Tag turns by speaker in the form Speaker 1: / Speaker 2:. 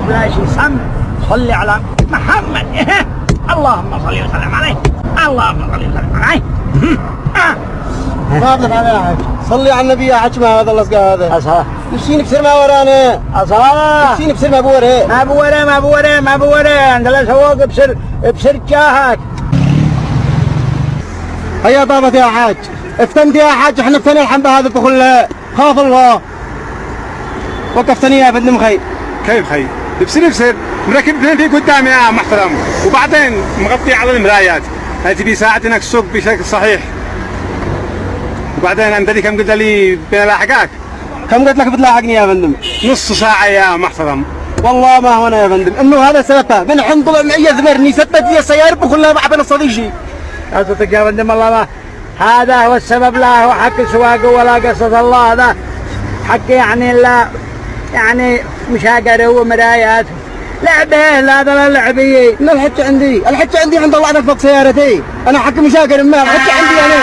Speaker 1: ولا شيء سم. صلي على محمد. اللهم صل وسلم عليه. اللهم صل وسلم عليه.
Speaker 2: ما أبلغ عليه يا حاج. صلي على النبي يا حاج. ما هذا اللصق هذا
Speaker 1: أصلا
Speaker 2: نفسي نكسر ما ورانا.
Speaker 1: أصلا
Speaker 2: نفسي نكسر ما بوره.
Speaker 1: ما بوره أنت لا سوق بسر جاهك.
Speaker 2: هيا طابت يا حاج. افتنت يا حاج. احنا افتني الحنبة هذا كله. خاف الله. وقفتني يا فندم خي.
Speaker 3: كيف خي؟ نفسر مركب اثنين في قدامي يا محترم، وبعدين مغطي على المرايات. هذه بيساعدنا السوق بشكل صحيح. وبعدين انت كم قلت لي بلاحقك؟
Speaker 2: كم قلت لك بتلاحقني يا فندم؟
Speaker 3: نص ساعة يا محترم.
Speaker 2: والله ما هو انا يا فندم، انه هذا سببه من حين طلع معي ذمرني ثبت لي السيارة كلها مع بين صديقي.
Speaker 1: قصدك يا فندم الله ما هذا هو السبب. لا هو حق السواق ولا قصة الله. هذا حق يعني لا يعني مشاقر ومرايات لعبه. لا هذا لا لعبيه.
Speaker 2: لا الحج عندي عند الله. انا فوق سيارتي انا حق مشاقر. ما الحج عندي انا.